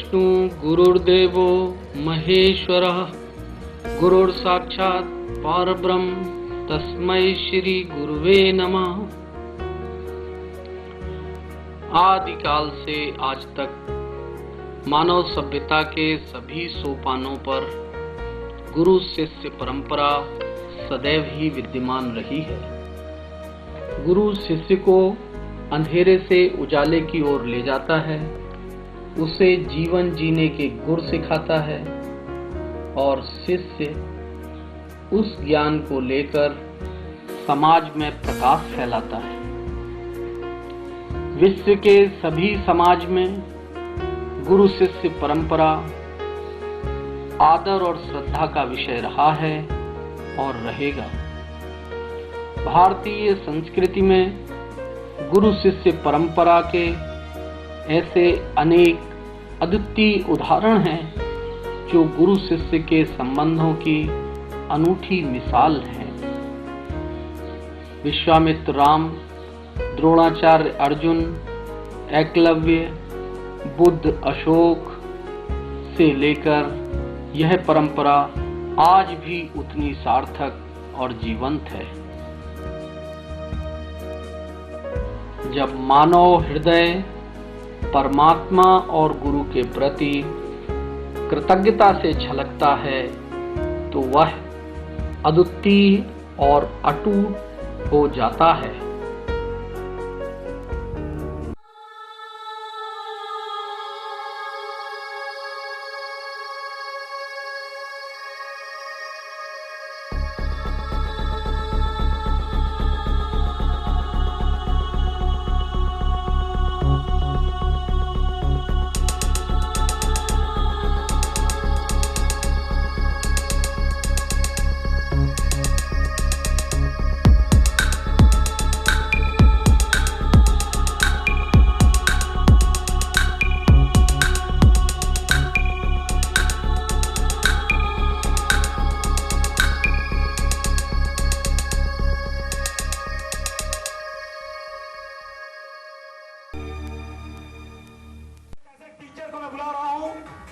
गुरुर्विष्णु गुरुर्देवो महेश्वरः गुरुर्साक्षात् परब्रह्म तस्मै श्री गुरुवे नमः। आदिकाल से आज तक मानव सभ्यता के सभी सोपानों पर गुरु शिष्य परंपरा सदैव ही विद्यमान रही है। गुरु शिष्य को अंधेरे से उजाले की ओर ले जाता है, उसे जीवन जीने के गुर सिखाता है और शिष्य उस ज्ञान को लेकर समाज में प्रकाश फैलाता है। विश्व के सभी समाज में गुरु शिष्य परंपरा आदर और श्रद्धा का विषय रहा है और रहेगा। भारतीय संस्कृति में गुरु शिष्य परंपरा के ऐसे अनेक अद्वितीय उदाहरण हैं जो गुरु शिष्य के संबंधों की अनूठी मिसाल है। विश्वामित्र राम, द्रोणाचार्य अर्जुन, एकलव्य, बुद्ध अशोक से लेकर यह परंपरा आज भी उतनी सार्थक और जीवंत है। जब मानव हृदय परमात्मा और गुरु के प्रति कृतज्ञता से छलकता है तो वह अद्वितीय और अटूट हो जाता है।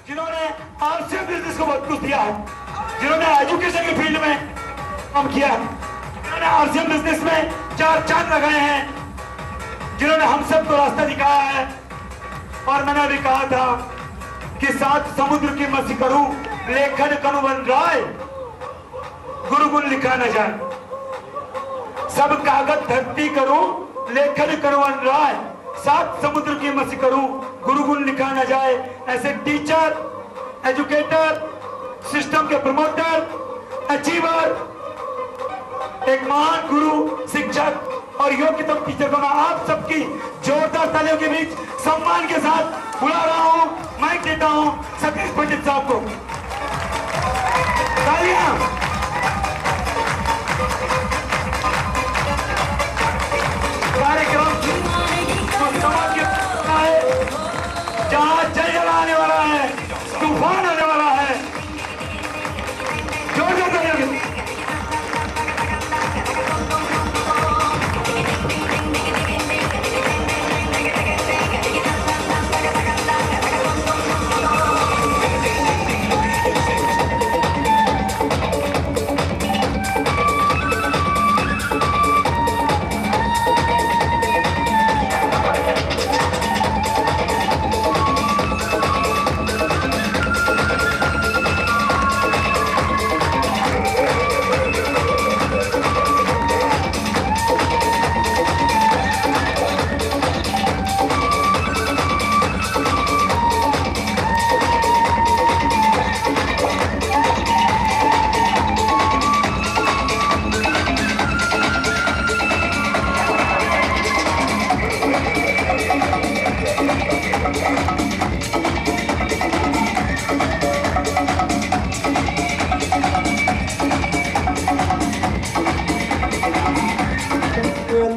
जिन्होंने आरसीएम बिजनेस को बहुत कुछ दिया है, जिन्होंने एजुकेशन के फील्ड में काम किया है, जिन्होंने आरसीएम बिजनेस में 4 चांद लगाए हैं, जिन्होंने हम सबको रास्ता दिखाया है। और मैंने भी कहा था कि 7 समुद्र की मसी करूं, लेखन कनु बन राय, गुरु गुण लिखा न जाए। सब कागज धरती करूं, लेखन कनु बन राय, 7 समुद्र की मसी करूं, गुरु गुण लिखा न जाए। ऐसे टीचर, एजुकेटर, सिस्टम के प्रमोटर, अचीवर, एक महान गुरु, शिक्षक और योग्यतम टीचर को मैं आप सबकी जोरदार तालियों के बीच सम्मान के साथ बुला रहा हूं। माइक देता हूं सतीश पंडित साहब को। तालियां। जहां जल आने वाला है, तूफान आने वाला है, जोर जोर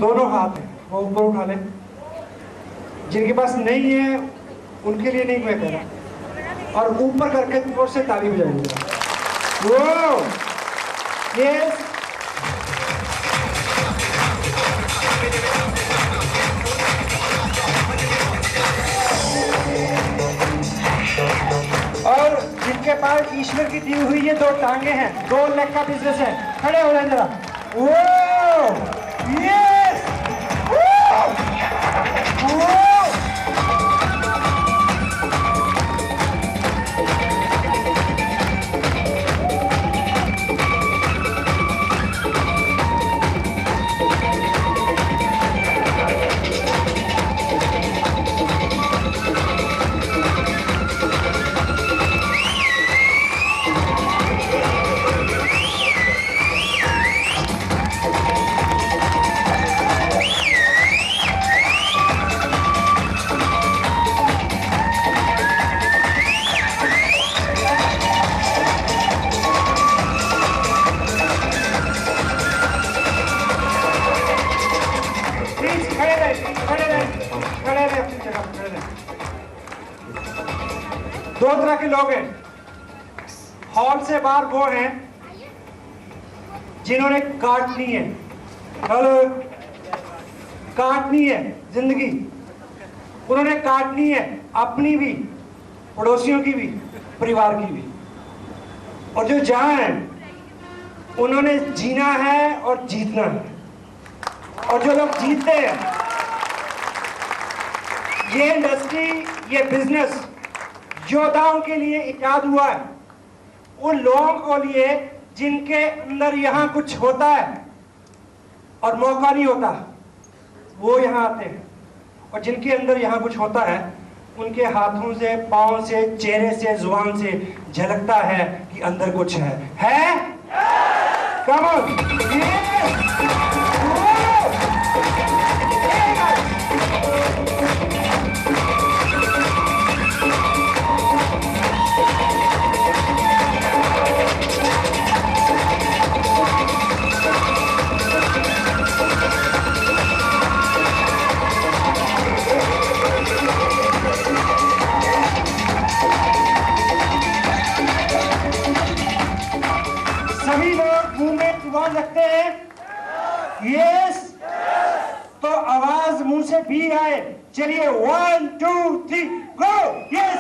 दोनों हाथ है वो ऊपर उठा ले। जिनके पास नहीं है उनके लिए नहीं मैं कह रहा, और ऊपर करके जोर से ताली बजाएंगे। वो ये आपके पास ईश्वर की दी हुई ये 2 टांगे हैं, 2 लेग का बिजनेस है। खड़े हो जाए जरा। वो यस, दो तरह के लोग हैं। हॉल से बाहर वो हैं जिन्होंने काटनी है, हेलो, काटनी है जिंदगी, उन्होंने काटनी है अपनी भी, पड़ोसियों की भी, परिवार की भी। और जो जहां है उन्होंने जीना है और जीतना है। और जो लोग जीतते हैं, ये इंडस्ट्री, ये बिजनेस योद्धाओं के लिए इजाद हुआ है, उन लोगों को लिए जिनके अंदर यहाँ कुछ होता है और मौका नहीं होता, वो यहाँ आते हैं। और जिनके अंदर यहाँ कुछ होता है, उनके हाथों से, पाँव से, चेहरे से, जुबान से झलकता है कि अंदर कुछ है? Come on. सभी लोग मुंह में जुबान रखते हैं? यस। तो आवाज मुंह से भी आए। चलिए 1 2 3 गो। यस।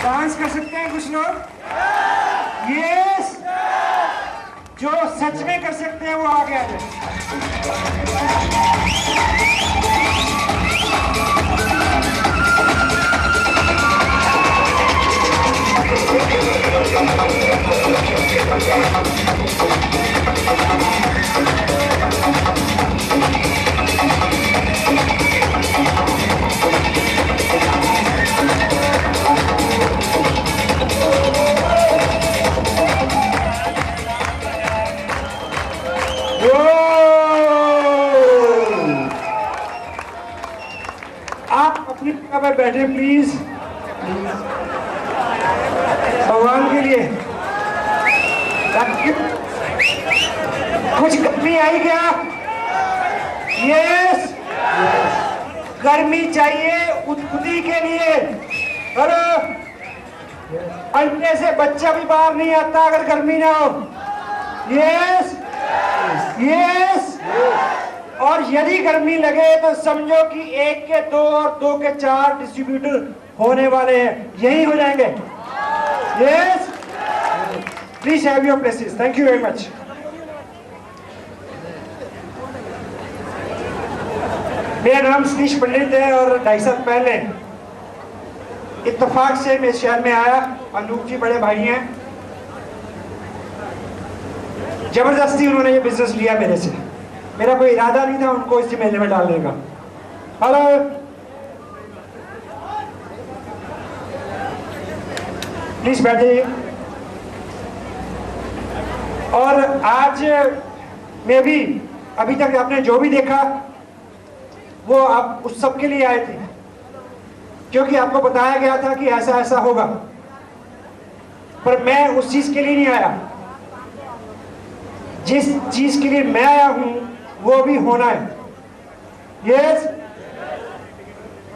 डांस कर सकते हैं कुछ लोग? यस। जो सच में कर सकते हैं वो आगे आ जाए। आप अपनी जगह पर बैठे प्लीज, भगवान के लिए। कुछ कमी आई क्या? यस, गर्मी चाहिए उदबुद्धि के लिए। हेलो, अंडे से बच्चा भी बाहर नहीं आता अगर गर्मी ना हो। यस यस, और यदि गर्मी लगे तो समझो कि 1 के 2 और 2 के 4 डिस्ट्रीब्यूटर होने वाले हैं, यही हो जाएंगे। Yes, please have your places. Thank you very much. मेरा नाम सतीश पंडित है और 2.5 साल पहले इत्तेफाक से मैं शहर में आया। अनूप जी बड़े भाई हैं, जबरदस्ती उन्होंने ये बिजनेस लिया मेरे से। मेरा कोई इरादा नहीं था उनको इस मेले में डालने का। हेलो, प्लीज बैठिए। और आज मैं भी, अभी तक आपने जो भी देखा वो आप उस सब के लिए आए थे, क्योंकि आपको बताया गया था कि ऐसा ऐसा होगा, पर मैं उस चीज के लिए नहीं आया। जिस चीज के लिए मैं आया हूं वो भी होना है। यस,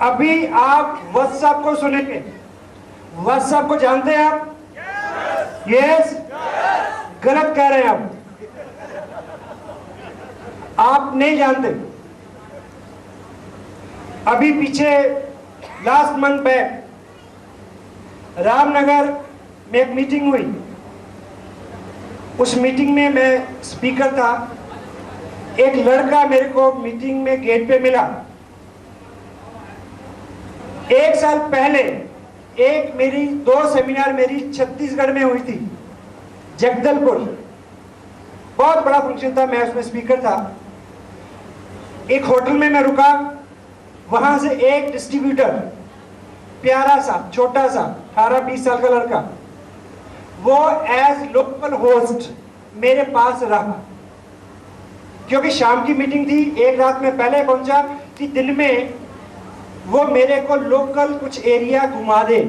अभी आप व्हाट्सएप को सुनेंगे। व्हाट्सएप को जानते हैं आप? यस, गलत कह रहे हैं आप नहीं जानते। अभी पीछे लास्ट मंथ बैक रामनगर में एक मीटिंग हुई। उस मीटिंग में मैं स्पीकर था। एक लड़का मेरे को मीटिंग में गेट पे मिला। 1 साल पहले एक मेरी 2 सेमिनार मेरी छत्तीसगढ़ में हुई थी, जगदलपुर। बहुत बड़ा फंक्शन था, मैं उसमें स्पीकर था। एक होटल में मैं रुका, वहां से एक डिस्ट्रीब्यूटर, प्यारा सा छोटा सा 18-20 साल का लड़का, वो एज लोकल होस्ट मेरे पास रहा। क्योंकि शाम की मीटिंग थी, एक रात में पहले पहुंचा कि दिन में वो मेरे को लोकल कुछ एरिया घुमा दे,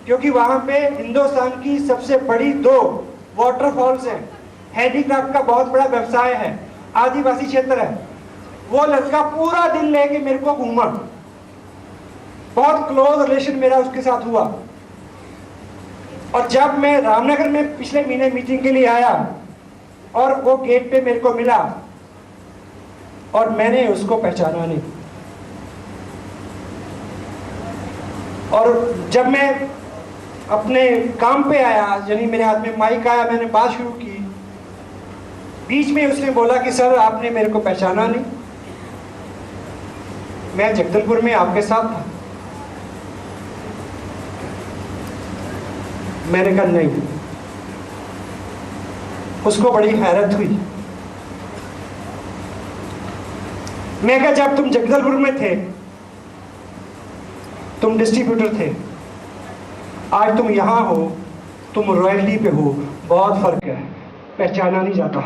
क्योंकि वहां पे हिंदुस्तान की सबसे बड़ी 2 वाटरफॉल्स हैं। हैंडीक्राफ्ट का बहुत बड़ा व्यवसाय है, आदिवासी क्षेत्र है। वो लड़का पूरा दिन लेके मेरे को घूमा। बहुत क्लोज रिलेशन मेरा उसके साथ हुआ। और जब मैं रामनगर में पिछले महीने मीटिंग के लिए आया और वो गेट पे मेरे को मिला और मैंने उसको पहचाना नहीं। और जब मैं अपने काम पे आया, यानी मेरे हाथ में माइक आया, मैंने बात शुरू की, बीच में उसने बोला कि सर आपने मेरे को पहचाना नहीं, मैं जगदलपुर में आपके साथ था। मैंने कहा नहीं। उसको बड़ी हैरत हुई। मैं कहा जब तुम जगदलपुर में थे तुम डिस्ट्रीब्यूटर थे, आज तुम यहां हो, तुम रॉयल्टी पे हो, बहुत फर्क है, पहचाना नहीं जाता।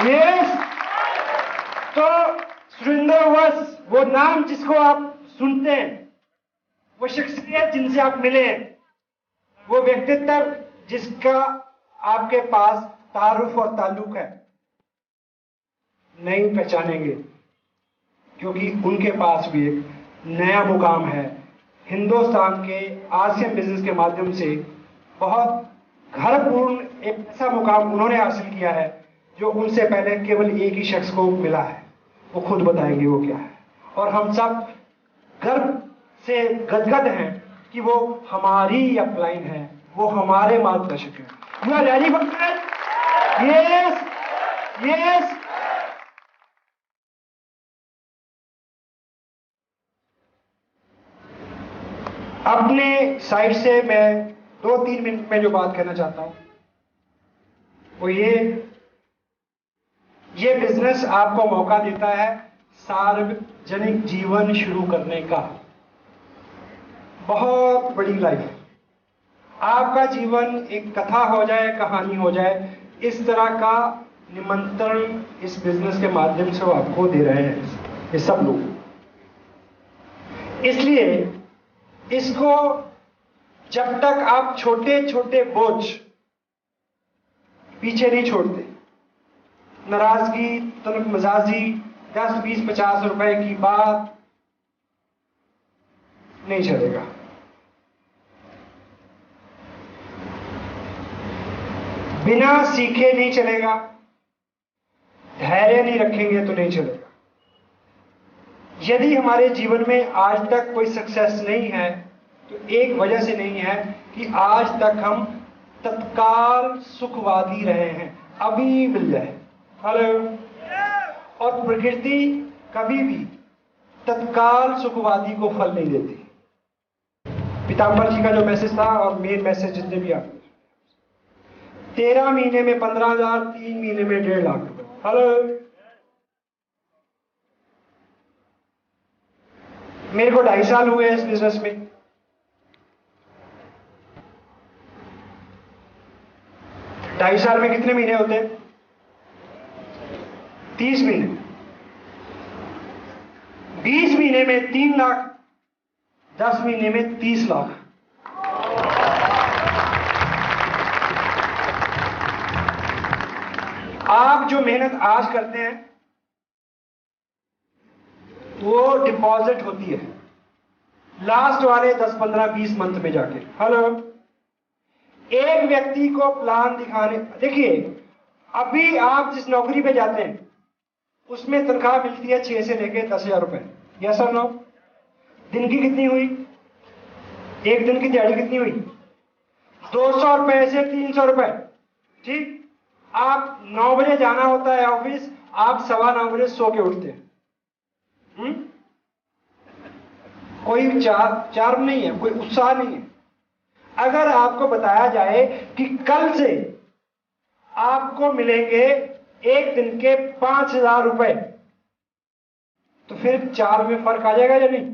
यस, तो सुरेंद्र वस, वो नाम जिसको आप सुनते हैं, वो शख्सियत जिनसे आप मिले हैं, वो व्यक्तित्व जिसका आपके पास तारुफ और ताल्लुक है, नहीं पहचानेंगे, क्योंकि उनके पास भी एक नया मुकाम है। हिंदुस्तान के आसियान बिजनेस के माध्यम से बहुत घरपूर्ण एक ऐसा मुकाम उन्होंने हासिल किया है जो उनसे पहले केवल एक ही शख्स को मिला है। वो खुद बताएंगे वो क्या है। और हम सब गर्व से गदगद हैं कि वो हमारी अपलाइन है, वो हमारे मार्गदर्शक हैं। You are ready for that? Yes yes. अपने साइड से मैं 2-3 मिनट में जो बात कहना चाहता हूं वो ये बिजनेस आपको मौका देता है सार्वजनिक जीवन शुरू करने का। बहुत बड़ी लाइफ, आपका जीवन एक कथा हो जाए, कहानी हो जाए, इस तरह का निमंत्रण इस बिजनेस के माध्यम से वो आपको दे रहे हैं ये सब लोग। इसलिए इसको जब तक आप छोटे छोटे बोझ पीछे नहीं छोड़ते, नाराजगी, तलब मजाजी, 10, 20, 50 रुपए की बात नहीं चलेगा। बिना सीखे नहीं चलेगा, धैर्य नहीं रखेंगे तो नहीं चलेगा। यदि हमारे जीवन में आज तक कोई सक्सेस नहीं है तो एक वजह से नहीं है कि आज तक हम तत्काल सुखवादी रहे हैं, अभी मिल जाए। हेलो। और प्रकृति कभी भी तत्काल सुखवादी को फल नहीं देती। पीताम्बर जी का जो मैसेज था और मेन मैसेज जितने भी आते 13 महीने में 15,000, 3 महीने में 1.5 लाख रुपए। हेलो। मेरे को 2.5 साल हुए इस बिजनेस में। ढाई साल में कितने महीने होते हैं? 30 महीने। 20 महीने में 3 लाख, 10 महीने में 30 लाख। आप जो मेहनत आज करते हैं वो डिपॉजिट होती है लास्ट वाले 10, 15, 20 मंथ में जाके। हेलो। एक व्यक्ति को प्लान दिखाने, देखिए अभी आप जिस नौकरी पे जाते हैं उसमें तनख्वाह मिलती है 6 से लेकर 10,000 रुपए। यस और नो? दिन की कितनी हुई? एक दिन की दिहाड़ी कितनी हुई? 200 रुपए से 300 रुपए। ठीक। आप 9 बजे जाना होता है ऑफिस, आप 9:15 बजे सो के उठते हैं। कोई चार्म नहीं है, कोई उत्साह नहीं है। अगर आपको बताया जाए कि कल से आपको मिलेंगे एक दिन के 5,000 रुपए, तो फिर 4 में फर्क आ जाएगा या नहीं?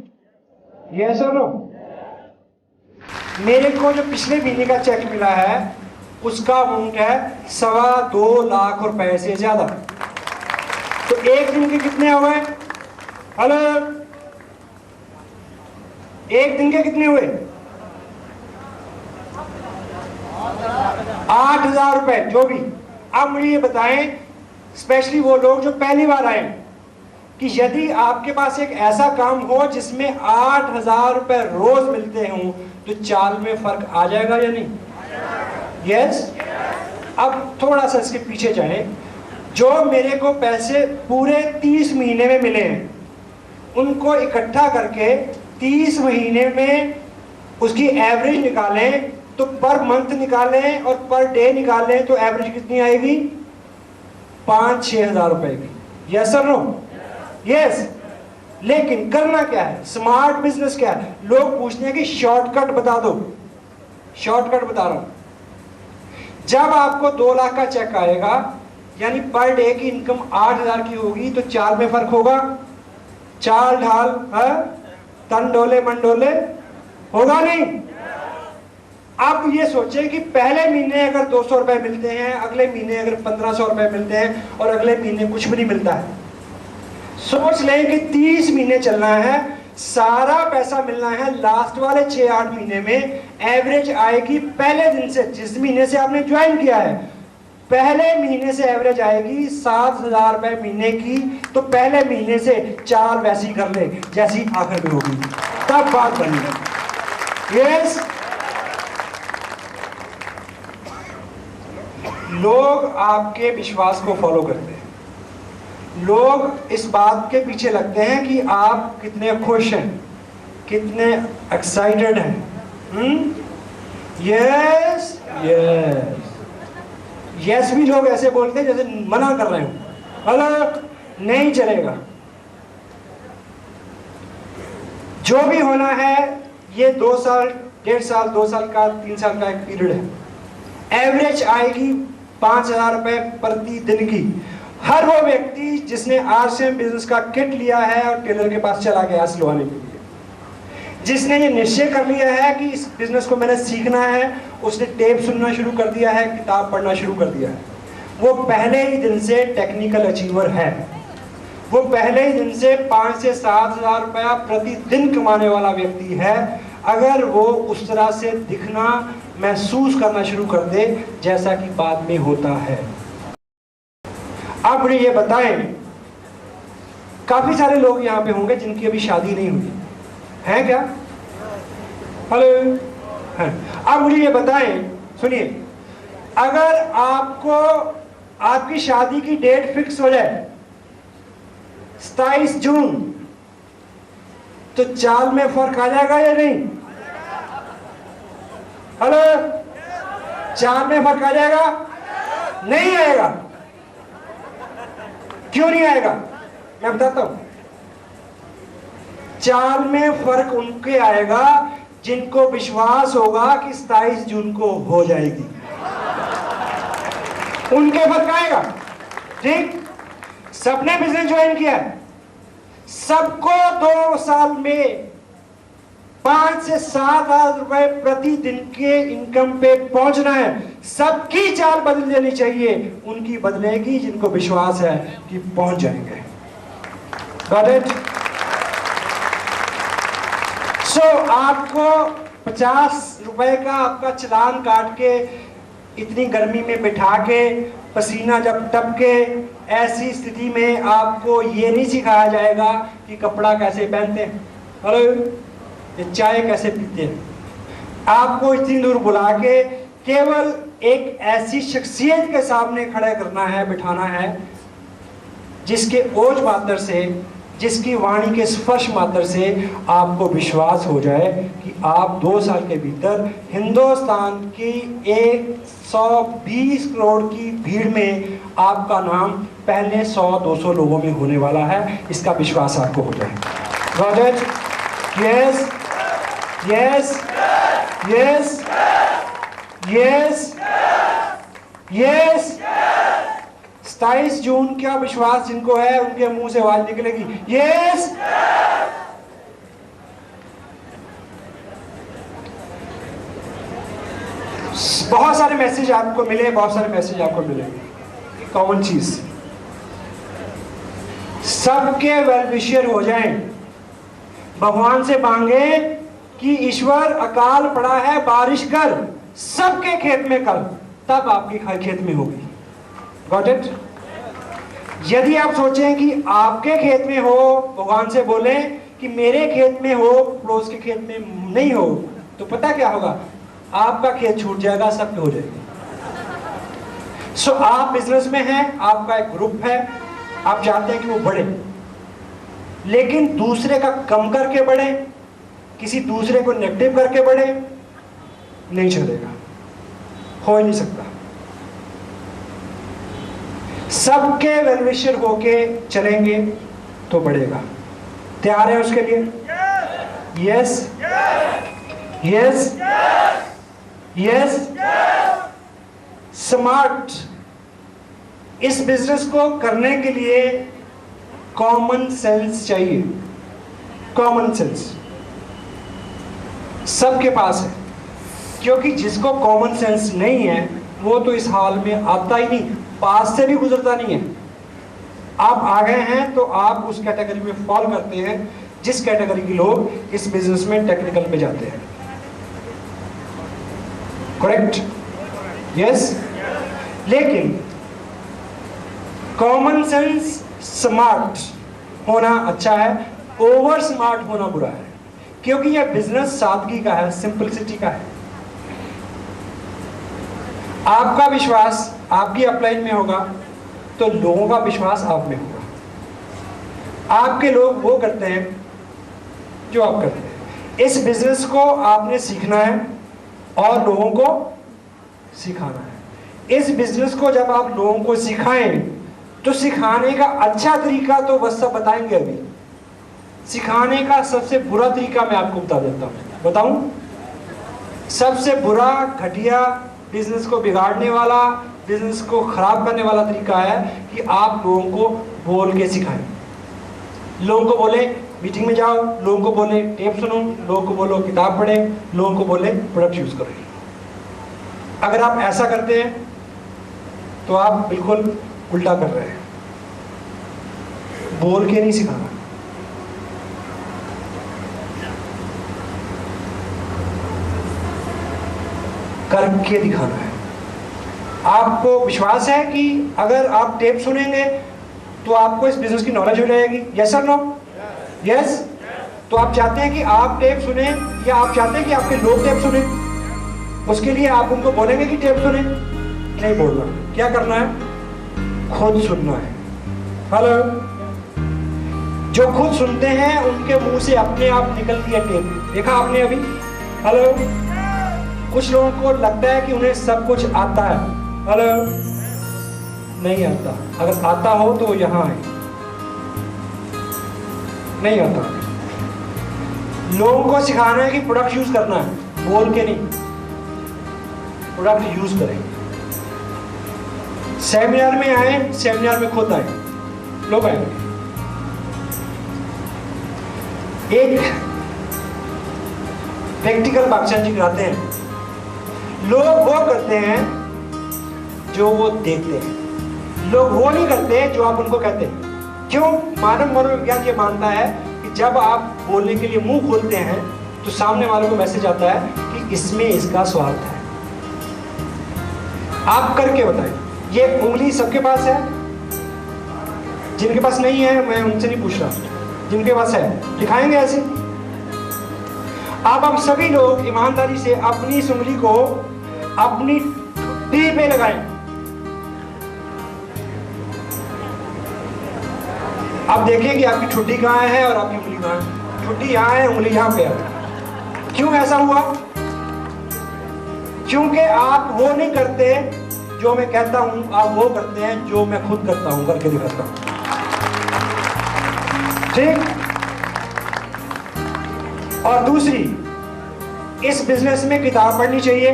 यस और नो? मेरे को जो पिछले महीने का चेक मिला है उसका अमाउंट है 2.25 लाख रुपए से ज्यादा। तो एक दिन के कितने हो गए? हेलो। एक दिन के कितने हुए? 8,000 रुपए जो भी। अब मुझे ये बताएं, स्पेशली वो लोग जो पहली बार आए, कि यदि आपके पास एक ऐसा काम हो जिसमें 8,000 रुपए रोज मिलते हों तो चाल में फर्क आ जाएगा या नहीं? यस। अब थोड़ा सा इसके पीछे जाएं। जो मेरे को पैसे पूरे 30 महीने में मिले हैं उनको इकट्ठा करके 30 महीने में उसकी एवरेज निकालें तो पर मंथ निकालें और पर डे निकालें तो एवरेज कितनी आएगी? 5-6 हजार रुपए की। यस और नो? यस। लेकिन करना क्या है? स्मार्ट बिजनेस क्या है? लोग पूछते हैं कि शॉर्टकट बता दो। शॉर्टकट बता रहा हूं। जब आपको 2 लाख का चेक आएगा यानी पर डे की इनकम 8,000 की होगी तो 4 में फर्क होगा। चाल ढाल तन डोले मन डोले होगा नहीं? आप ये सोचें कि पहले महीने अगर 200 रुपए मिलते हैं, अगले महीने अगर 1,500 रुपए मिलते हैं और अगले महीने कुछ भी नहीं मिलता है। सोच लें कि 30 महीने चलना है, सारा पैसा मिलना है लास्ट वाले 6-8 महीने में। एवरेज आएगी पहले दिन से, जिस महीने से आपने ज्वाइन किया है, पहले महीने से एवरेज आएगी 7,000 रुपए महीने की। तो पहले महीने से चाल वैसी कर ले जैसी आखिर में होगी, तब बात बनी। यस। लोग आपके विश्वास को फॉलो करते हैं। लोग इस बात के पीछे लगते हैं कि आप कितने खुश हैं, कितने एक्साइटेड हैं। यस यस यस भी लोग ऐसे बोलते हैं जैसे मना कर रहे हो। हेलो। नहीं चलेगा। जो भी होना है ये 2 साल, 1.5 साल, 2 साल का, 3 साल का एक पीरियड है। एवरेज आएगी 5,000 रुपए प्रति दिन की। हर वो व्यक्ति जिसने RCM बिजनेस का किट लिया है और टेलर के पास चला गया सिलवाने के लिए, जिसने ये निश्चय कर लिया है कि इस बिजनेस को मैंने सीखना है, उसने टेप सुनना शुरू कर दिया है, किताब पढ़ना शुरू कर दिया है, वो पहले ही दिन से टेक्निकल अचीवर है। वो पहले ही दिन से 5 से 7,000 रुपया प्रतिदिन कमाने वाला व्यक्ति है, अगर वो उस तरह से दिखना महसूस करना शुरू कर दे जैसा कि बाद में होता है। अब मुझे ये बताएं काफी सारे लोग यहाँ पे होंगे जिनकी अभी शादी नहीं हुई है क्या? हेलो, है। अब मुझे ये बताएं, सुनिए, अगर आपको आपकी शादी की डेट फिक्स हो जाए 27 जून, तो चाल में फर्क आ जाएगा या नहीं? हेलो, चाल में फर्क आ जाएगा? नहीं आएगा। क्यों नहीं आएगा? मैं बताता हूं। चाल में फर्क उनके आएगा जिनको विश्वास होगा कि 27 जून को हो जाएगी, उनके फर्क आएगा। ठीक, सबने बिजनेस ज्वाइन किया है, सबको 2 साल में 5 से 7 हजार रुपए प्रतिदिन के इनकम पे पहुंचना है। सबकी चाल बदल लेनी चाहिए, उनकी बदलेगी जिनको विश्वास है कि पहुंच जाएंगे। Got it? So, आपको 50 रुपए का आपका चालान काट के इतनी गर्मी में बिठा के पसीना जब टपके, ऐसी स्थिति में आपको ये नहीं सिखाया जाएगा कि कपड़ा कैसे पहनते हैं, हेलो, ये चाय कैसे पीते हैं। आपको इतनी दूर बुला के केवल एक ऐसी शख्सियत के सामने खड़े करना है, बिठाना है, जिसके ओज मात्र से, जिसकी वाणी के स्पर्श मात्र से आपको विश्वास हो जाए कि आप 2 साल के भीतर हिंदुस्तान की 120 करोड़ की भीड़ में आपका नाम पहले 100-200 लोगों में होने वाला है। इसका विश्वास आपको हो जाए। Got it? Yes, yes, yes, yes, yes. 27 जून का विश्वास जिनको है उनके मुंह से आवाज निकलेगी, यस। बहुत सारे मैसेज आपको मिले, बहुत सारे मैसेज आपको मिले। कॉमन चीज, सबके वेल विशर हो जाएं, भगवान से मांगे कि ईश्वर अकाल पड़ा है बारिश कर, सबके खेत में कर, तब आपकी हर खेत में होगी। Got it? यदि आप सोचें कि आपके खेत में हो, भगवान से बोलें कि मेरे खेत में हो, पड़ोस के खेत में नहीं हो, तो पता क्या होगा? आपका खेत छूट जाएगा, सबके हो जाएगी। सो आप बिजनेस में हैं, आपका एक ग्रुप है, आप चाहते हैं कि वो बढ़े, लेकिन दूसरे का कम करके बढ़े, किसी दूसरे को नेगेटिव करके बढ़े, नहीं चलेगा, हो ही नहीं सकता। सबके वेलविशर होके चलेंगे तो बढ़ेगा। तैयार है उसके लिए? Yes, yes, yes. स्मार्ट, इस बिजनेस को करने के लिए कॉमन सेंस चाहिए। कॉमन सेंस सबके पास है, क्योंकि जिसको कॉमन सेंस नहीं है वो तो इस हाल में आता ही नहीं, पास से भी गुजरता नहीं है। आप आ गए हैं तो आप उस कैटेगरी में फॉल करते हैं जिस कैटेगरी के लोग इस बिजनेस में टेक्निकल पे जाते हैं। करेक्ट? यस। लेकिन कॉमन सेंस, स्मार्ट होना अच्छा है, ओवर स्मार्ट होना बुरा है, क्योंकि यह बिजनेस सादगी का है, सिंपलिसिटी का है। आपका विश्वास आपकी अपलाइन में होगा तो लोगों का विश्वास आप में होगा। आपके लोग वो करते हैं जो आप करते हैं। इस बिजनेस को आपने सीखना है और लोगों को सिखाना है। इस बिजनेस को जब आप लोगों को सिखाएं तो सिखाने का अच्छा तरीका तो बस सब बताएंगे। अभी सिखाने का सबसे बुरा तरीका मैं आपको बता देता हूँ। बताऊं? सबसे बुरा, घटिया, बिजनेस को बिगाड़ने वाला, बिजनेस को खराब करने वाला तरीका है कि आप लोगों को बोल के सिखाएं। लोगों को बोले मीटिंग में जाओ, लोगों को बोले टेप सुनो, लोगों को बोलो किताब पढ़े, लोगों को बोले प्रोडक्ट यूज करो। अगर आप ऐसा करते हैं तो आप बिल्कुल उल्टा कर रहे हैं। बोल के नहीं सिखाना, करके दिखाना है। आपको विश्वास है कि अगर आप टेप सुनेंगे तो आपको इस बिजनेस की नॉलेज हो जाएगी। यस और नो? यस। तो आप चाहते हैं कि आप टेप सुने या आप चाहते हैं कि आपके लोग टेप सुने? उसके लिए आप उनको बोलेंगे कि टेप सुने? नहीं बोलना। क्या करना है? खुद सुनना है। हेलो। जो खुद सुनते हैं उनके मुंह से अपने आप निकलती है टेप। देखा आपने अभी? हेलो। कुछ लोगों को लगता है कि उन्हें सब कुछ आता है। हेलो। नहीं आता। अगर आता हो तो यहाँ है। नहीं आता। लोगों को सिखाना है कि प्रोडक्ट यूज करना है, बोल के नहीं, प्रोडक्ट यूज करें। सेमिनार में आए, सेमिनार में खुद आए, लोग आए। एक प्रैक्टिकल पाकिस्तान जी कराते हैं। लोग वो करते हैं जो वो देखते हैं, लोग वो नहीं करते जो आप उनको कहते हैं। क्यों? मानव मनोविज्ञान ये मानता है कि जब आप बोलने के लिए मुंह खोलते हैं तो सामने वालों को मैसेज आता है कि इसमें इसका स्वार्थ है। आप करके बताएं। ये उंगली सबके पास है? जिनके पास नहीं है मैं उनसे नहीं पूछ रहा, जिनके पास है दिखाएंगे ऐसे। आप सभी लोग ईमानदारी से अपनी इस उंगली को अपनी ठुड्डी पे लगाएं। आप देखिए कि आपकी ठुड्डी कहाँ है और आपकी उंगली कहाँ है। ठुड्डी यहाँ है, उंगली यहाँ पे है। क्यों ऐसा हुआ? क्योंकि आप वो नहीं करते जो मैं कहता हूं, आप वो करते हैं जो मैं खुद करता हूं, करके दिखाता हूं। ठीक? और दूसरी, इस बिजनेस में किताब पढ़नी चाहिए।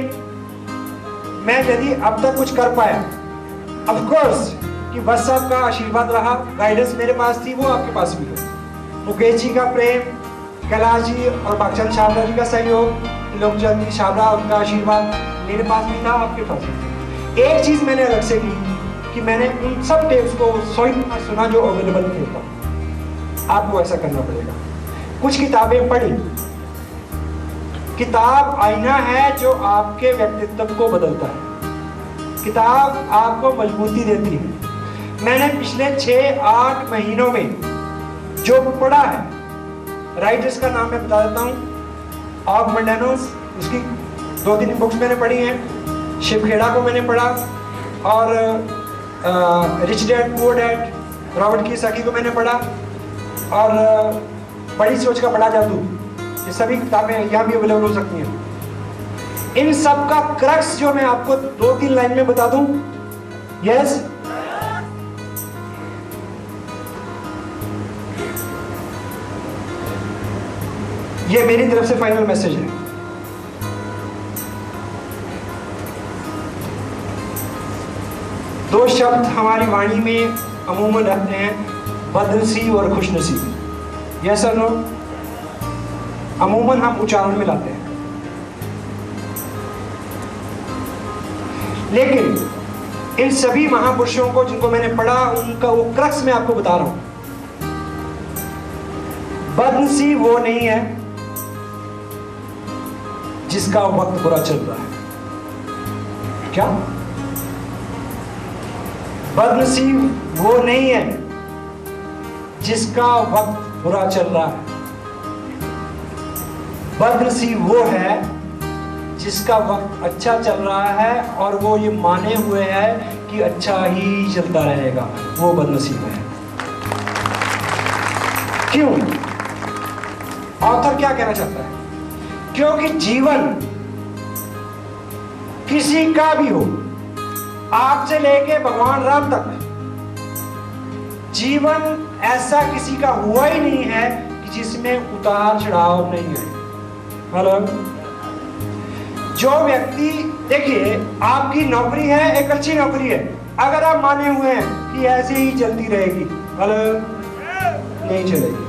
मैं यदि अब तक कुछ कर पाया, ऑफ कोर्स कि बस साहब का आशीर्वाद रहा, गाइडेंस मेरे पास थी, वो आपके पास भी है। मुकेश जी का प्रेम, कैलाश जी और बागचंद छाबड़ा जी का सहयोग, लोकचंद जी छाबड़ा उनका आशीर्वाद मेरे पास भी था, आपके पास भी। एक चीज मैंने अलग से की कि मैंने उन सब टेप्स को 100 सुना जो अवेलेबल थे। आपको ऐसा करना पड़ेगा। कुछ किताबें पढ़ी। किताब आईना है जो आपके व्यक्तित्व को बदलता है। किताब आपको मजबूती देती है। मैंने पिछले 6-8 महीनों में जो पढ़ा है, राइटर्स का नाम मैं बता देता हूँ। ऑग मंडानोस, उसकी 2-3 बुक्स मैंने पढ़ी हैं। शिव खेड़ा को मैंने पढ़ा, और rich dad poor dad, Robert Kiyosaki को मैंने पढ़ा, और बड़ी सोच का बड़ा जादू। ये सभी किताबें यहाँ भी अवेलेबल हो सकती हैं। इन सब का क्रक्स जो मैं आपको 2-3 लाइन में बता दूं। यस? ये मेरी तरफ से फाइनल मैसेज है। दो शब्द हमारी वाणी में अमूमन रहते हैं, बदनसीब और खुशनसीब। यस और नो? अमूमन हम उच्चारण में लाते हैं, लेकिन इन सभी महापुरुषों को जिनको मैंने पढ़ा, उनका वो क्रक्स मैं आपको बता रहा हूं। बदनसीब वो नहीं है जिसका वक्त बुरा चल रहा है। क्या? बदनसीब वो नहीं है जिसका वक्त बुरा चल रहा है। बदनसीब वो है जिसका वक्त अच्छा चल रहा है और वो ये माने हुए है कि अच्छा ही चलता रहेगा। वो बदनसीब है। क्यों? ऑथर क्या कहना चाहता है? क्योंकि जीवन किसी का भी हो, आपसे लेके भगवान राम तक, जीवन ऐसा किसी का हुआ ही नहीं है कि जिसमें उतार चढ़ाव नहीं है। मतलब जो व्यक्ति, देखिए आपकी नौकरी है, एक अच्छी नौकरी है, अगर आप माने हुए हैं कि ऐसे ही चलती रहेगी, मतलब नहीं चलेगी।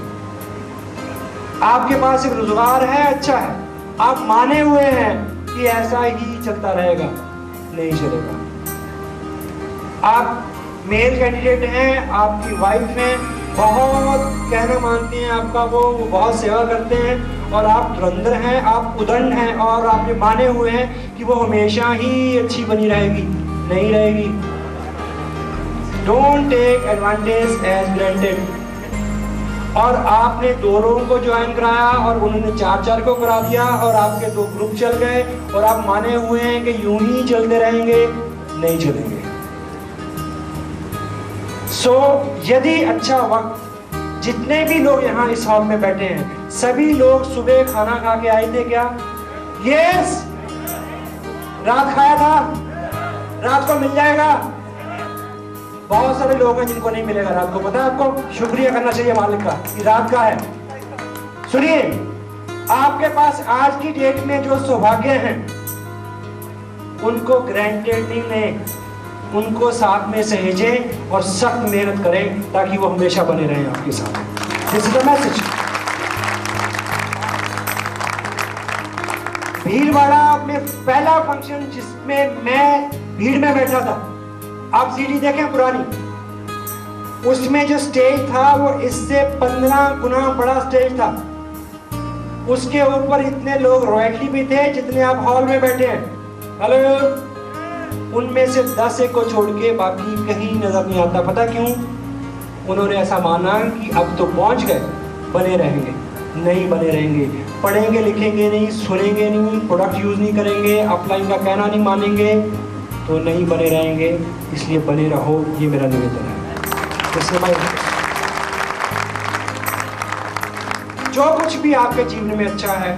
आपके पास एक रोजगार है, अच्छा है, आप माने हुए हैं कि ऐसा ही चलता रहेगा, नहीं चलेगा। आप मेल कैंडिडेट हैं, आपकी वाइफ है, बहुत कहना मानती हैं आपका, वो बहुत सेवा करते हैं, और आप धुरंधर हैं, आप उदंड हैं, और आप ये माने हुए हैं कि वो हमेशा ही अच्छी बनी रहेगी, नहीं रहेगी। Don't take advantage as granted. और आपने 2 लोगों को ज्वाइन कराया और उन्होंने 4 को करा दिया और आपके 2 ग्रुप चल गए और आप माने हुए हैं कि यूं ही चलते रहेंगे, नहीं चलेंगे। सो यदि अच्छा वक्त, जितने भी लोग यहाँ इस हॉल में बैठे हैं, सभी लोग सुबह खाना खा के आए थे क्या? यस। रात खाया था? रात को मिल जाएगा? बहुत सारे लोग हैं जिनको नहीं मिलेगा रात को, पता है आपको? शुक्रिया करना चाहिए मालिक का कि रात का है। सुनिए, आपके पास आज की डेट में जो सौभाग्य हैं उनको ग्रांटेड नहीं लें, उनको साथ में सहेजें और सख्त मेहनत करें ताकि वो हमेशा बने रहें आपके साथ। This is the message. Bhilwara में पहला फंक्शन जिसमें मैं भीड़ में बैठा था, आप सीडी देखें पुरानी, उसमें जो स्टेज था वो इससे 15 गुना बड़ा स्टेज था। उसके ऊपर इतने लोग रॉयल्टी भी थे जितने आप हॉल में बैठे हैं। हेलो। उनमें से 10 एक को छोड़ के बाकी कहीं नजर नहीं आता। पता क्यों? उन्होंने ऐसा माना कि अब तो पहुंच गए, बने रहेंगे। नहीं बने रहेंगे। पढ़ेंगे लिखेंगे नहीं, सुनेंगे नहीं, प्रोडक्ट यूज नहीं करेंगे, अपलाइन का कहना नहीं मानेंगे, तो नहीं बने रहेंगे। इसलिए बने रहो, ये मेरा निवेदन है। जो कुछ भी आपके जीवन में अच्छा है,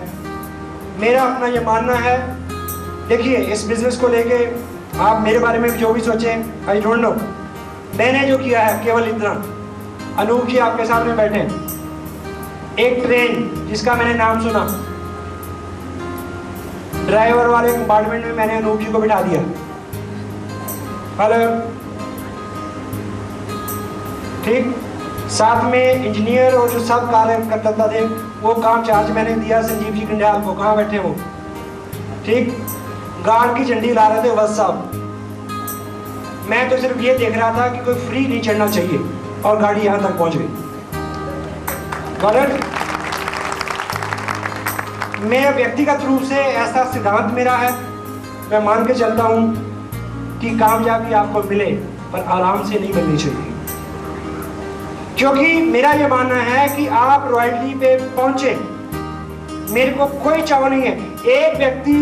मेरा अपना ये मानना है। देखिए, इस बिजनेस को लेके आप मेरे बारे में जो भी सोचें, आई डोंट नो, मैंने जो किया है केवल इतना। अनूप जी आपके सामने बैठे हैं। एक ट्रेन जिसका मैंने नाम सुना, ड्राइवर वाले कंपार्टमेंट में मैंने अनूप जी को बिठा दिया। हेलो। ठीक, साथ में इंजीनियर और जो सब कार्य करता थे वो काम चार्ज मैंने दिया संजीव जी कंडियाल को। कहाँ बैठे वो? ठीक, गार्ड की झंडी ला रहे थे बस साहब। मैं तो सिर्फ ये देख रहा था कि कोई फ्री नहीं चढ़ना चाहिए और गाड़ी यहां तक पहुंच गई। मैं व्यक्तिगत रूप से ऐसा सिद्धांत मेरा है, मैं मान के चलता हूं कि कामयाबी आपको मिले पर आराम से नहीं मिलनी चाहिए। क्योंकि मेरा ये मानना है कि आप रॉयल्टी पे पहुंचे, मेरे को कोई चाव नहीं है। एक व्यक्ति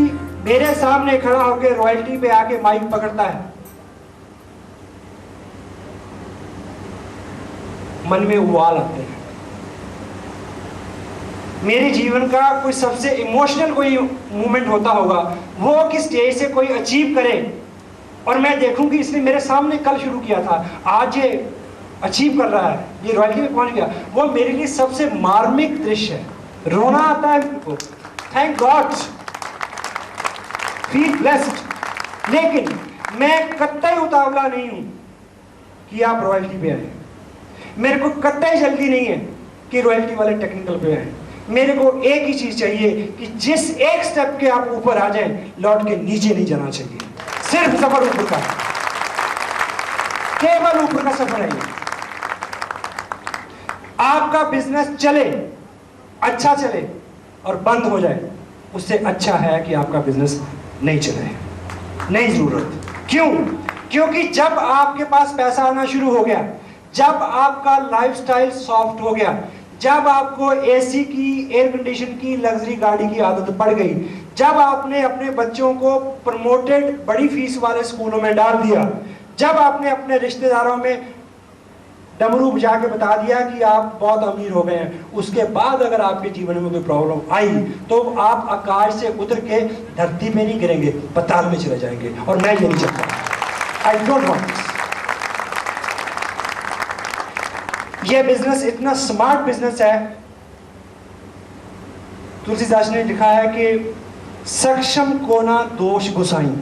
मेरे सामने खड़ा होकर रॉयल्टी पे आके माइक पकड़ता है, मन में उबाल आते हैं। मेरे जीवन का कोई सबसे इमोशनल कोई मोमेंट होता होगा वो कि स्टेज से कोई अचीव करे और मैं देखूं कि इसने मेरे सामने कल शुरू किया था, आज ये अचीव कर रहा है, ये रॉयल्टी में पहुंच गया। वो मेरे लिए सबसे मार्मिक दृश्य है। रोना आता है मेरे को, थैंक गॉड, फील ब्लेस्ड। लेकिन मैं कतई उतावला नहीं हूं कि आप रॉयल्टी पे आए। मेरे को कतई जल्दी नहीं है कि रॉयल्टी वाले टेक्निकल पे आए। मेरे को एक ही चीज चाहिए कि जिस एक स्टेप के आप ऊपर आ जाएं, लौट के नीचे नहीं जाना चाहिए। सिर्फ सफर ऊपर का, केवल ऊपर का सफर है ये। आपका बिजनेस चले, अच्छा चले और बंद हो जाए, उससे अच्छा है कि आपका बिजनेस नहीं चले, नहीं जरूरत। क्यों? क्योंकि जब आपके पास पैसा आना शुरू हो गया, जब आपका लाइफस्टाइल सॉफ्ट हो गया, जब आपको एसी की, एयर कंडीशन की, लग्जरी गाड़ी की आदत पड़ गई, जब आपने अपने बच्चों को प्रमोटेड बड़ी फीस वाले स्कूलों में डाल दिया, जब आपने अपने रिश्तेदारों में डमरू बजा के बता दिया कि आप बहुत अमीर हो गए हैं, उसके बाद अगर आपके जीवन में कोई प्रॉब्लम आई तो आप आकाश से उतर के धरती में नहीं गिरेंगे, पताल में चले जाएंगे। और मैं ये नहीं चाहता। I don't want this. ये बिजनेस इतना स्मार्ट बिजनेस है, तुलसीदास ने लिखा है कि सक्षम को ना दोष गुसाई।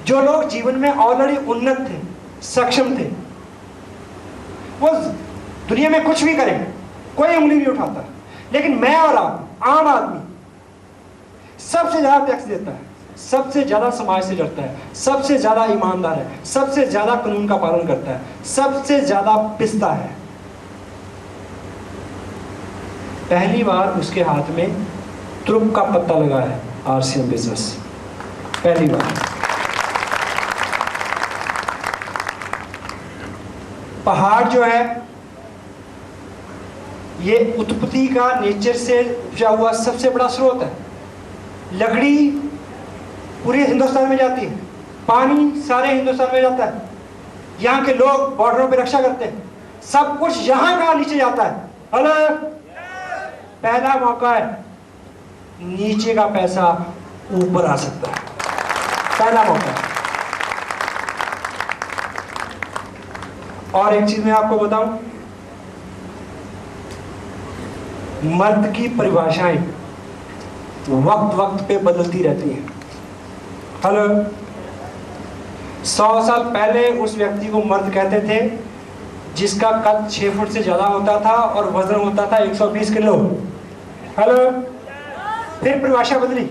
जो लोग जीवन में ऑलरेडी उन्नत थे, सक्षम थे, वो दुनिया में कुछ भी करें, कोई उंगली नहीं उठाता। लेकिन मैं और आप, आम आदमी, सबसे ज्यादा टैक्स देता है, सबसे ज्यादा समाज से डरता है, सबसे ज्यादा ईमानदार है, सबसे ज्यादा कानून का पालन करता है, सबसे ज्यादा पिसता है। पहली बार उसके हाथ में तुरुप का पत्ता लगा है आरसीएम बिजनेस, पहली बार। पहाड़ जो है ये उत्पत्ति का नेचर से उपजा हुआ सबसे बड़ा स्रोत है। लकड़ी पूरे हिंदुस्तान में जाती है, पानी सारे हिंदुस्तान में जाता है, यहाँ के लोग बॉर्डरों पे रक्षा करते हैं, सब कुछ यहाँ का नीचे जाता है। हेलो, पहला मौका है, नीचे का पैसा ऊपर आ सकता है, पहला मौका है। और एक चीज मैं आपको बताऊं, मर्द की परिभाषाएं वक्त वक्त पे बदलती रहती हैं। हेलो, 100 साल पहले उस व्यक्ति को मर्द कहते थे जिसका कद 6 फुट से ज्यादा होता था और वजन होता था 120 किलो। हेलो, फिर परिभाषा बदली,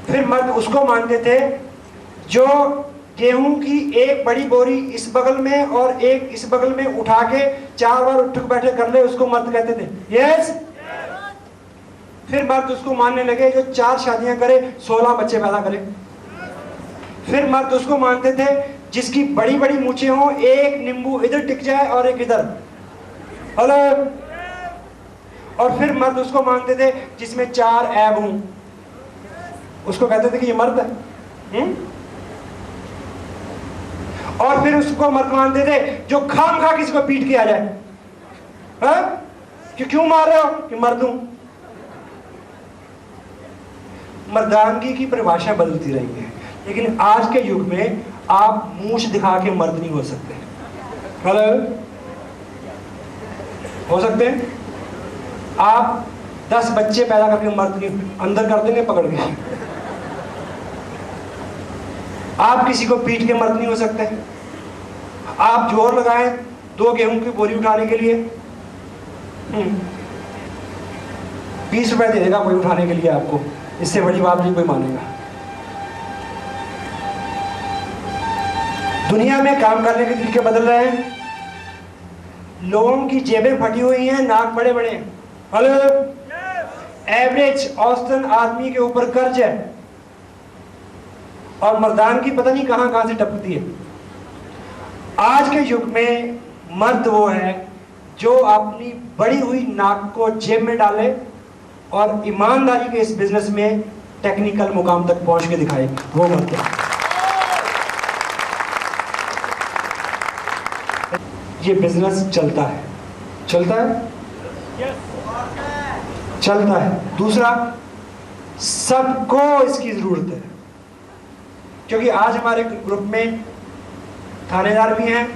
फिर मर्द उसको मानते थे जो गेहूं की एक बड़ी बोरी इस बगल में और एक इस बगल में उठा के 4 बार उठ बैठे कर ले, उसको मर्द कहते थे। यस। फिर मर्द उसको मानने लगे जो 4 शादियां करे, 16 बच्चे पैदा करे। फिर मर्द उसको मानते थे जिसकी बड़ी बड़ी मूछें हों, एक नींबू इधर टिक जाए और एक इधर। हेलो। और फिर मर्द उसको मानते थे जिसमें 4 ऐब हों, उसको कहते थे कि ये मर्द है। और फिर उसको मर्द मानते थे जो खाम खा किसी को पीट के आ जाए। कि क्यों मार रहे हो? कि मर्द हूं। मर्दानगी की परिभाषा बदलती रही है, लेकिन आज के युग में आप मूंछ दिखा के मर्द नहीं हो सकते। हेलो, हो सकते हैं आप 10 बच्चे पैदा करके मर्द के अंदर कर देंगे पकड़ के। आप किसी को पीट के मर्द नहीं हो सकते। आप जोर लगाएं 2 गेहूं की बोरी उठाने के लिए, 20 रुपए दे देगा कोई उठाने के लिए आपको, इससे बड़ी बात नहीं कोई मानेगा। दुनिया में काम करने के तरीके बदल रहे हैं, लोगों की जेबें फटी हुई हैं, नाक बड़े बड़े हैं। हेलो, एवरेज औसतन आदमी के ऊपर कर्ज है और मर्दान की पता नहीं कहां कहां से टपकती है। आज के युग में मर्द वो है जो अपनी बड़ी हुई नाक को जेब में डाले और ईमानदारी के इस बिजनेस में टेक्निकल मुकाम तक पहुंच के दिखाए, वो मर्द है। ये बिजनेस चलता है, चलता है, चलता है। दूसरा, सबको इसकी जरूरत है, क्योंकि आज हमारे ग्रुप में थानेदार भी हैं,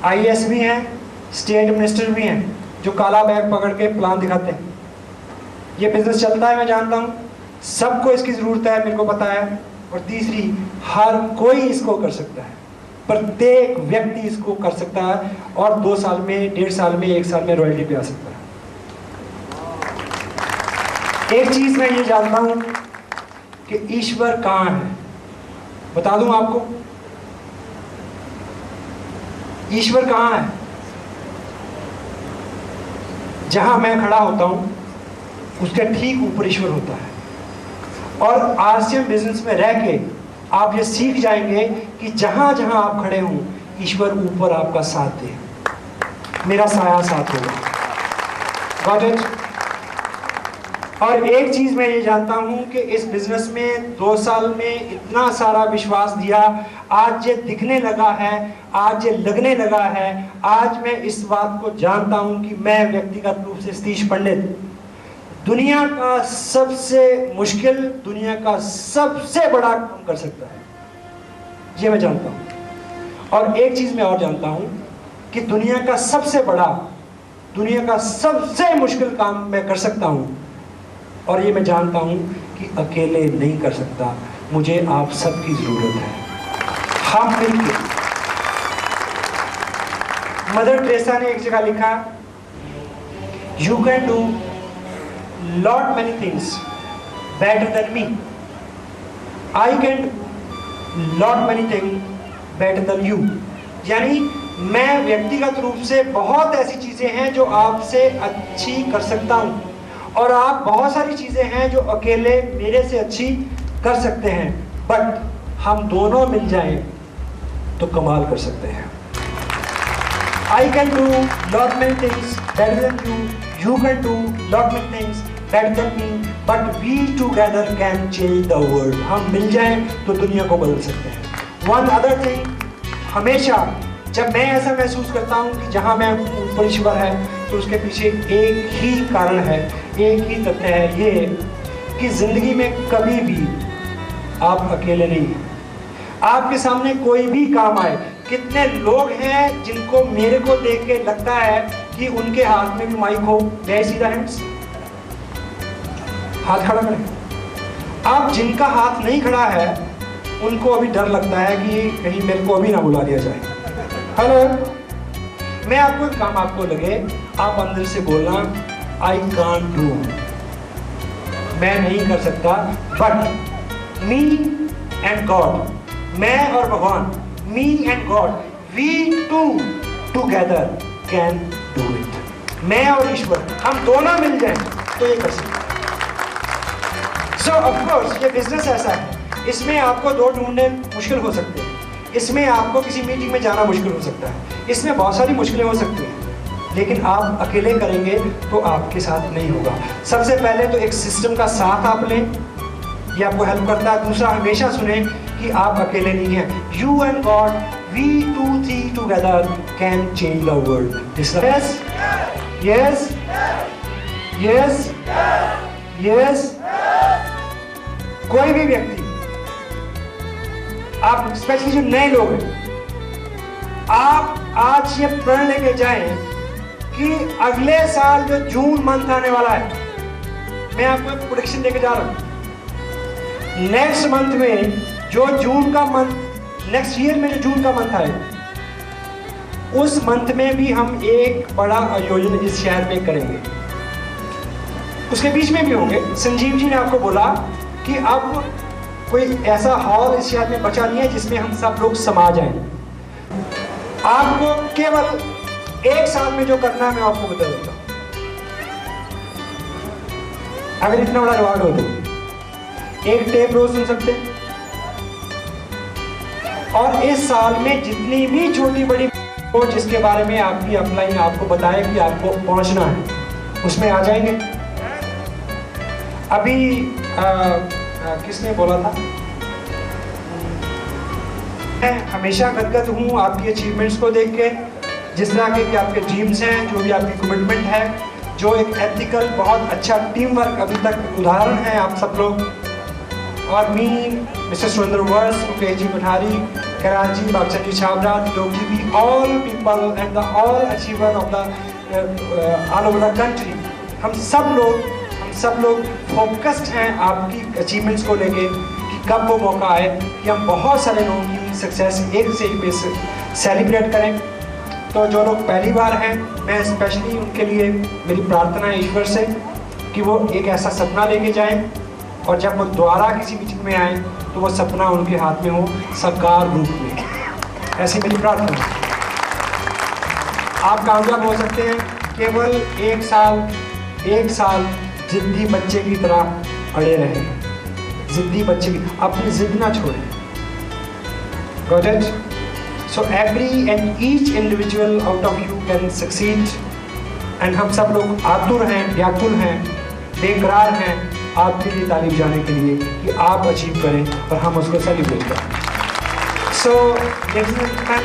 आईएएस भी हैं, स्टेट मिनिस्टर भी हैं, जो काला बैग पकड़ के प्लान दिखाते हैं। ये बिजनेस चलता है, मैं जानता हूँ, सबको इसकी जरूरत है, मेरे को पता है। और तीसरी, हर कोई इसको कर सकता है, प्रत्येक व्यक्ति इसको कर सकता है और 2 साल में, 1.5 साल में, 1 साल में रॉयल्टी पे आ सकता है। एक चीज मैं ये जानता हूं कि ईश्वर कहां है, बता दूं आपको। ईश्वर कहां है? जहां मैं खड़ा होता हूं उसके ठीक ऊपर ईश्वर होता है। और आरसीएम बिजनेस में रह के आप ये सीख जाएंगे कि जहां जहां आप खड़े हों, ईश्वर ऊपर आपका साथ दे, मेरा साया साथ होगा। Got it? और एक चीज मैं ये जानता हूं कि इस बिजनेस में 2 साल में इतना सारा विश्वास दिया, आज ये दिखने लगा है, आज ये लगने लगा है। आज मैं इस बात को जानता हूं कि मैं व्यक्तिगत रूप से सतीश पंडित दुनिया का सबसे मुश्किल, दुनिया का सबसे बड़ा काम कर सकता है, ये मैं जानता हूं। और एक चीज मैं और जानता हूं कि दुनिया का सबसे बड़ा, दुनिया का सबसे मुश्किल काम मैं कर सकता हूं। और ये मैं जानता हूं कि अकेले नहीं कर सकता, मुझे आप सबकी जरूरत है। हम मिलकर, मदर टेरेसा ने एक जगह लिखा, you can do lot many things better than me, I can lot many things better than you। यानी मैं व्यक्तिगत रूप से बहुत ऐसी चीजें हैं जो आपसे अच्छी कर सकता हूं और आप बहुत सारी चीजें हैं जो अकेले मेरे से अच्छी कर सकते हैं, बट हम दोनों मिल जाएं तो कमाल कर सकते हैं। I can do lot many things better than you. You can do lot many things better than me. But we together can change the world. हम मिल जाएं तो दुनिया को बदल सकते हैं. One other thing, हमेशा जब मैं ऐसा महसूस करता हूँ कि जहाँ मैं ऊपर ईश्वर है, तो उसके पीछे एक ही कारण है, एक ही तथ्य है, ये कि जिंदगी में कभी भी आप अकेले नहीं हैं. आपके सामने कोई भी काम आए, कितने लोग हैं जिनको मेरे को देख के लगता है कि उनके हाथ में भी माइक हो. May I see the hands? हाथ खड़ा करें. आप जिनका हाथ नहीं खड़ा है उनको अभी डर लगता है कि कहीं मेरे को अभी ना बुला लिया जाए. हेलो, मैं आपको एक काम आपको लगे, आप अंदर से बोलना आई कांट डू, मैं नहीं कर सकता, बट मी एंड गॉड, मैं और भगवान, me and god, we two together can do it. मैं और ईश्वर हम दोनों मिल जाएं तो ये कर सकते. सो ऑफ कोर्स ये बिजनेस ऐसा है, इसमें आपको दो ढूंढने मुश्किल हो सकते हैं, इसमें आपको किसी मीटिंग में जाना मुश्किल हो सकता है, इसमें बहुत सारी मुश्किलें हो सकती हैं, लेकिन आप अकेले करेंगे तो आपके साथ नहीं होगा. सबसे पहले तो एक सिस्टम का साथ आप लें, ये आपको हेल्प करता है. दूसरा, हमेशा सुने कि आप अकेले नहीं हैं. You and god, we two three together can change the world. Yes yes yes yes. कोई भी व्यक्ति, आप स्पेशली जो नए लोग हैं, आप आज ये प्रण लेके जाएं कि अगले साल जो जून मंथ आने वाला है, मैं आपको एक प्रेडिक्शन देके जा रहा हूं. नेक्स्ट मंथ में जो जून का मंथ, नेक्स्ट ईयर में जो जून का मंथ आए, उस मंथ में भी हम एक बड़ा आयोजन इस शहर में करेंगे. उसके बीच में भी होंगे. संजीव जी ने आपको बोला कि अब कोई ऐसा हॉल इस शहर में बचा नहीं है जिसमें हम सब लोग समा जाएं. आपको केवल एक साल में जो करना है मैं आपको बता देता हूं. अगर इतना बड़ा रिवार्ड हो तो एक टेप रोज सुन सकते हैं, और इस साल में जितनी भी छोटी बड़ी हो जिसके बारे में आपकी अपलाइन आपको बताए कि आपको पहुंचना है, उसमें आ जाएंगे. अभी किसने बोला था, मैं हमेशा गदगद हूँ आपकी अचीवमेंट्स को देख के, जिस तरह के कि आपके ड्रीम्स हैं, जो भी आपकी कमिटमेंट है, जो एक एथिकल बहुत अच्छा टीम वर्क अभी तक उदाहरण है आप सब लोग. और मी, मिस्टर सुरेंद्र वर्स, मुकेश जी पठारी, कराची, बाक्सर जी छाबरा, डोगरी भी, all people and the all achiever of the all over the country, हम सब लोग फोकस्ड हैं आपकी अचीवमेंट्स को लेके कि कब वो मौका आए कि हम बहुत सारे लोगों की सक्सेस एक से एक बेस सेलिब्रेट करें. तो जो लोग पहली बार हैं, मैं स्पेशली उनके लिए मेरी प्रार्थना है ईश्वर से कि वो एक ऐसा सपना लेके जाएं, और जब वो दोबारा किसी मीटिंग में आए तो वो सपना उनके हाथ में हो साकार रूप में. ऐसी मेरी प्रार्थना है. आप कामयाब हो सकते हैं केवल एक साल जिद्दी बच्चे की तरह अड़े रहें. जिद्दी बच्चे की, अपनी जिद ना छोड़ें. Got it? So every and each individual out of you can succeed. And हम सब लोग आतुर हैं, व्याकुल हैं, बेकरार हैं आपके लिए तालीम जाने के लिए कि आप अचीव करें और हम उसको सेलिब्रेट करें. So ladies and gentlemen,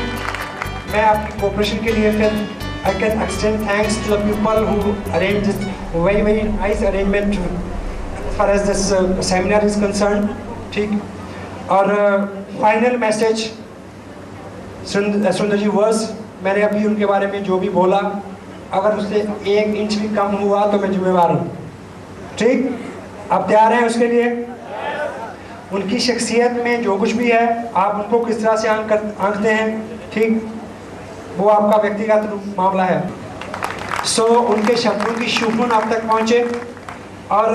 मैं आपकी कोऑपरेशन के लिए फिर I can extend thanks to the people who arranged this very nice arrangement as far as this seminar is concerned. ठीक. और फाइनल मैसेज सुंदर जी वर्स, मैंने अभी उनके बारे में जो भी बोला, अगर उससे 1 इंच भी कम हुआ तो मैं जिम्मेवार हूँ. ठीक, आप तैयार हैं उसके लिए? उनकी शख्सियत में जो कुछ भी है, आप उनको किस तरह से आंकते हैं, ठीक, वो आपका व्यक्तिगत मामला है. सो उनके शब्दों की शुभन आप तक पहुँचे. और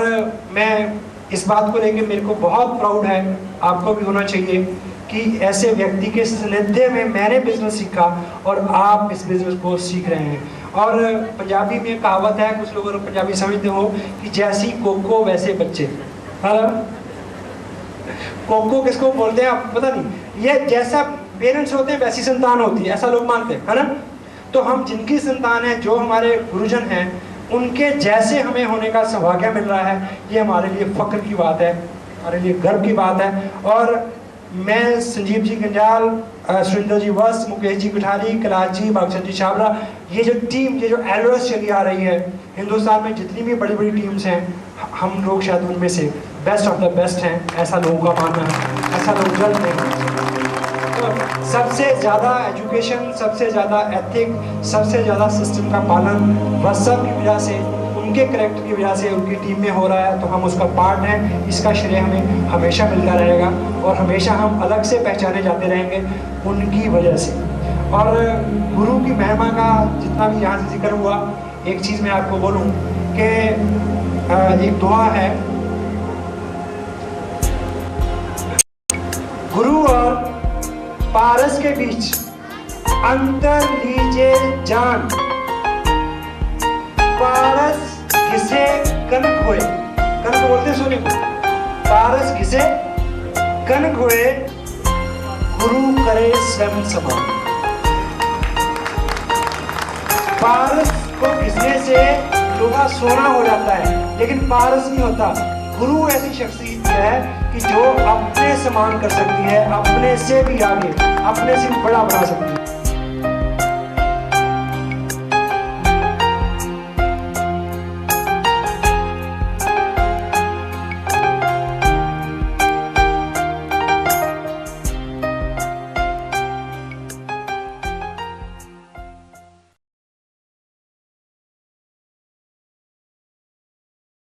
मैं इस बात को लेकर मेरे को बहुत प्राउड है, आपको भी होना चाहिए कि ऐसे व्यक्ति के सानिध्य में मैंने बिजनेस सीखा और आप इस बिजनेस को सीख रहे हैं. और पंजाबी में कहावत है, कुछ लोगों को पंजाबी समझते हो कि जैसी कोको वैसे बच्चे. हाँ, कोको किसको बोलते हैं आप पता नहीं, ये जैसा पेरेंट्स होते हैं वैसी संतान होती है, ऐसा लोग मानते हैं, है ना. तो हम जिनकी संतान हैं, जो हमारे गुरुजन हैं, उनके जैसे हमें होने का सौभाग्य मिल रहा है, ये हमारे लिए फख्र की बात है, हमारे लिए गर्व की बात है। और मैं संजीव जी गंजाल, सुरेंद्र जी वस्त, मुकेश जी कुठारी, कैलाश जी, भागचंद जी छाबरा, ये जो टीम, ये जो एलओएस चली आ रही है, हिंदुस्तान में जितनी भी बड़ी बड़ी टीम्स हैं, हम लोग शायद उनमें से बेस्ट ऑफ द बेस्ट हैं, ऐसा लोगों का मानना है, ऐसा लोग जल्द नहीं। तो सबसे ज़्यादा एजुकेशन, सबसे ज़्यादा एथिक, सबसे ज़्यादा सिस्टम का पालन वत्सव की वजह से, उनके करेक्टर की वजह से, उनकी टीम में हो रहा है, तो हम उसका पार्ट हैं। इसका श्रेय हमें हमेशा मिलता रहेगा और हमेशा हम अलग से पहचाने जाते रहेंगे उनकी वजह से। और गुरु की महिमा का जितना भी यहाँ से जिक्र हुआ, एक चीज़ मैं आपको बोलूँ कि एक दुआ है, गुरु और पारस के बीच अंतर लीजिए जान, पारस घिसे कनक हुए, कनक बोलते सुने को, पारस घिसे कनक हुए, गुरु करे स्वयं समान। पारस को घिसने से लोहा सोना हो जाता है, लेकिन पारस नहीं होता। गुरु ऐसी शख्सियत है कि जो अपने समान कर सकती है, अपने से भी आगे, अपने से भी बड़ा बना सकती है।